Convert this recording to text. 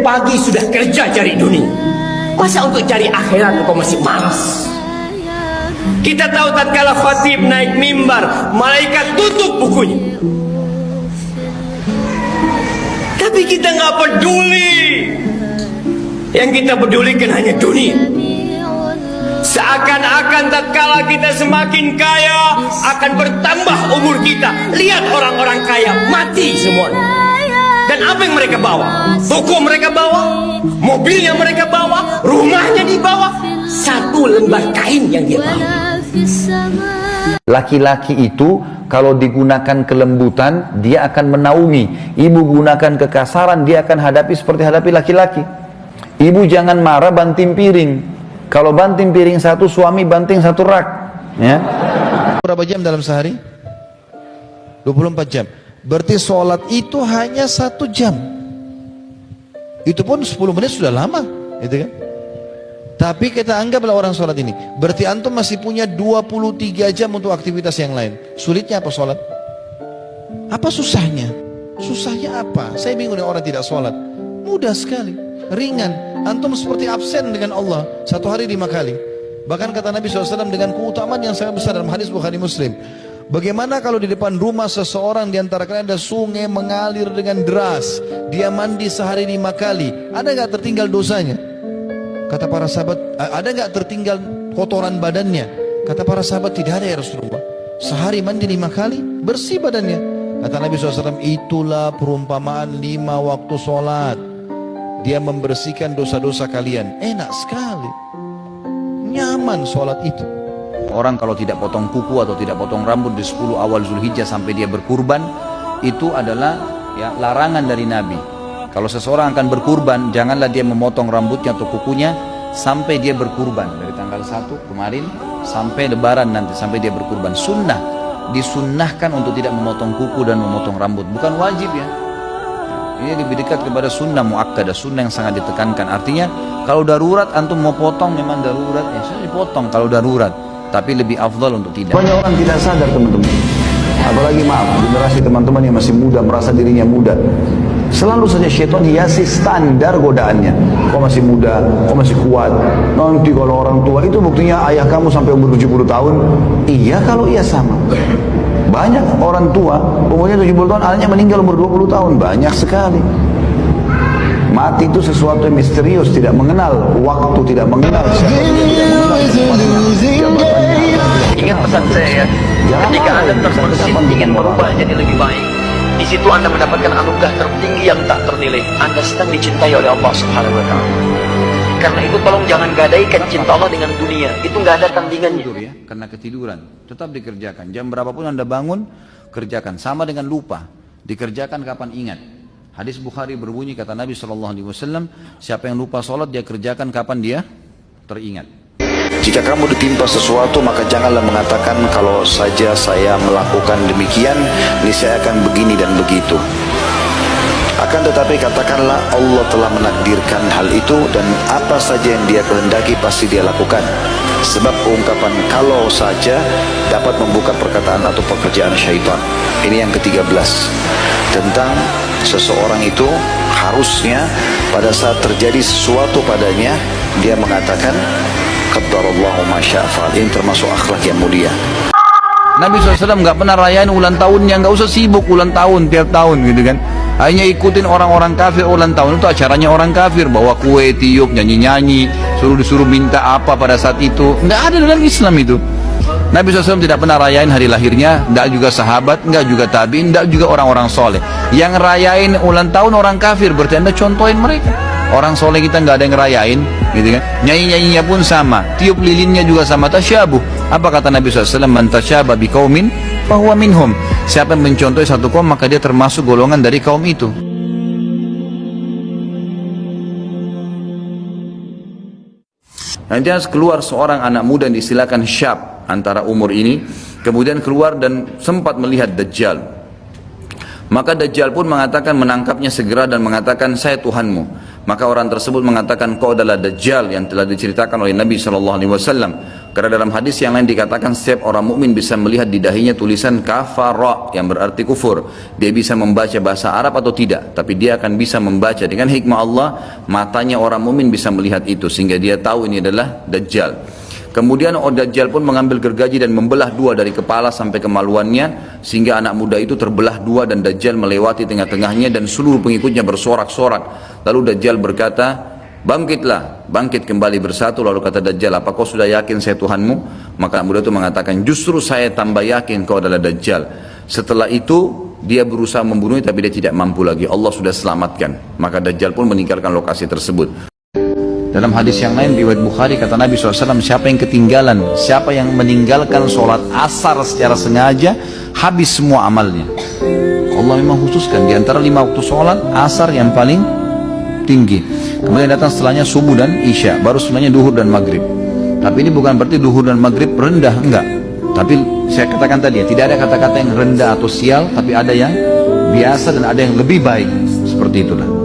pagi sudah kerja cari dunia. Masa untuk cari akhirat engkau masih malas? Kita tahu tatkala khatib naik mimbar, malaikat tutup bukunya. Tapi kita nggak peduli. Yang kita pedulikan hanya dunia. Seakan-akan tatkala kita semakin kaya, akan bertambah umur kita. Lihat orang-orang kaya mati semua. Dan apa yang mereka bawa? Toko mereka bawa, mobilnya mereka bawa, rumahnya dibawa, satu lembar kain yang dia bawa. Laki-laki itu kalau digunakan kelembutan, dia akan menaungi. Ibu gunakan kekasaran, dia akan hadapi seperti hadapi laki-laki. Ibu jangan marah banting piring. Kalau banting piring satu, suami banting satu rak. Ya. Berapa jam dalam sehari? 24 jam. Berarti sholat itu hanya 1 jam. Itu pun 10 menit sudah lama, gitu kan? Tapi kita anggaplah orang sholat ini. Berarti antum masih punya 23 jam untuk aktivitas yang lain. Sulitnya apa sholat? Apa susahnya? Susahnya apa? Saya bingung dengan orang tidak sholat. Mudah sekali, ringan. Antum seperti absen dengan Allah 1 hari 5 kali. Bahkan kata Nabi SAW dengan keutamaan yang sangat besar dalam hadis Bukhari Muslim. Bagaimana kalau di depan rumah seseorang di antara kalian ada sungai mengalir dengan deras, dia mandi sehari 5 kali, ada nggak tertinggal dosanya? Kata para sahabat, ada nggak tertinggal kotoran badannya? Kata para sahabat, tidak ada ya Rasulullah. Sehari mandi 5 kali, bersih badannya. Kata Nabi SAW, itulah perumpamaan 5 waktu sholat. Dia membersihkan dosa-dosa kalian. Enak sekali, nyaman sholat itu. Orang kalau tidak potong kuku atau tidak potong rambut di 10 awal Zulhijjah sampai dia berkurban, itu adalah ya, larangan dari Nabi. Kalau seseorang akan berkurban, janganlah dia memotong rambutnya atau kukunya sampai dia berkurban. Dari tanggal 1 kemarin sampai lebaran nanti, sampai dia berkurban. Sunnah, disunnahkan untuk tidak memotong kuku dan memotong rambut. Bukan wajib ya. Ini lebih dekat kepada sunnah muakkadah, sunnah yang sangat ditekankan. Artinya kalau darurat antum mau potong memang darurat, ya sudah dipotong kalau darurat. Tapi lebih afdal untuk tidak. Banyak orang tidak sadar teman-teman. Apalagi maaf, generasi teman-teman yang masih muda, merasa dirinya muda. Selalu saja syaitan hiasi standar godaannya. Kau masih muda, kau masih kuat. Nanti kalau orang tua, itu buktinya ayah kamu sampai umur 70 tahun. Iya kalau iya sama. Banyak orang tua, umurnya 70 tahun, anaknya meninggal umur 20 tahun. Banyak sekali. Mati itu sesuatu yang misterius, tidak mengenal waktu, tidak mengenal siapa, tidak mengenal jabatannya. Ingat pesan saya ya, ketika Anda terbersih ingin berubah jadi lebih baik, di situ Anda mendapatkan anugerah tertinggi yang tak ternilai. Anda sedang dicintai oleh Allah Subhanahu wa Ta'ala. Karena itu tolong jangan gadaikan cinta Allah dengan dunia, itu nggak ada tandingannya. Tidur ya, karena ketiduran, tetap dikerjakan. Jam berapapun Anda bangun, kerjakan. Sama dengan lupa, dikerjakan kapan ingat. Hadis Bukhari berbunyi, kata Nabi SAW, siapa yang lupa sholat, dia kerjakan kapan dia teringat. Jika kamu ditimpa sesuatu, maka janganlah mengatakan kalau saja saya melakukan demikian, niscaya akan begini dan begitu. Akan tetapi katakanlah Allah telah menakdirkan hal itu dan apa saja yang dia kehendaki pasti dia lakukan. Sebab ungkapan kalau saja dapat membuka perkataan atau pekerjaan syaitan. Ini yang ke-13. Tentang seseorang itu harusnya pada saat terjadi sesuatu padanya, dia mengatakan qaddarallahu ma syaa fa'al. Ini termasuk akhlak yang mulia. Nabi SAW nggak pernah rayain ulang tahunnya, nggak usah sibuk ulang tahun tiap tahun gitu kan. Hanya ikutin orang-orang kafir ulang tahun, itu acaranya orang kafir, bawa kue, tiup, nyanyi-nyanyi, disuruh minta apa pada saat itu. Nggak ada dalam Islam itu. Nabi SAW tidak pernah rayain hari lahirnya, nggak juga sahabat, nggak juga tabi'in, nggak juga orang-orang soleh. Yang rayain ulang tahun orang kafir, berarti Anda contohin mereka. Orang soleh kita nggak ada yang rayain, gitu kan? Nyanyi-nyanyinya pun sama, tiup lilinnya juga sama, tasyabuh. Apa kata Nabi SAW? Man tasyaba biqaumin fahuwa minhum. Siapa yang mencontohi satu kaum, maka dia termasuk golongan dari kaum itu. Nanti keluar seorang anak muda yang diistilahkan syab antara umur ini, kemudian keluar dan sempat melihat Dajjal. Maka Dajjal pun mengatakan, menangkapnya segera dan mengatakan, saya Tuhanmu. Maka orang tersebut mengatakan, kau adalah Dajjal yang telah diceritakan oleh Nabi SAW. Karena dalam hadis yang lain dikatakan setiap orang mukmin bisa melihat di dahinya tulisan kafara yang berarti kufur. Dia bisa membaca bahasa Arab atau tidak, tapi dia akan bisa membaca dengan hikmah Allah. Matanya orang mukmin bisa melihat itu sehingga dia tahu ini adalah Dajjal. Kemudian Dajjal pun mengambil gergaji dan membelah dua dari kepala sampai kemaluannya sehingga anak muda itu terbelah dua dan Dajjal melewati tengah-tengahnya dan seluruh pengikutnya bersorak-sorak. Lalu Dajjal berkata, bangkitlah, bangkit kembali bersatu. Lalu kata Dajjal, apa kau sudah yakin saya Tuhanmu? Maka anak muda itu mengatakan, justru saya tambah yakin kau adalah Dajjal. Setelah itu dia berusaha membunuhnya tapi dia tidak mampu lagi, Allah sudah selamatkan. Maka Dajjal pun meninggalkan lokasi tersebut. Dalam hadis yang lain riwayat Bukhari kata Nabi SAW, siapa yang ketinggalan, siapa yang meninggalkan sholat asar secara sengaja, habis semua amalnya. Allah memang khususkan di antara 5 waktu sholat, asar yang paling tinggi. Kemudian datang setelahnya subuh dan isya, baru setelahnya duhur dan maghrib. Tapi ini bukan berarti duhur dan maghrib rendah, enggak. Tapi saya katakan tadi, tidak ada kata-kata yang rendah atau sial, tapi ada yang biasa dan ada yang lebih baik. Seperti itulah.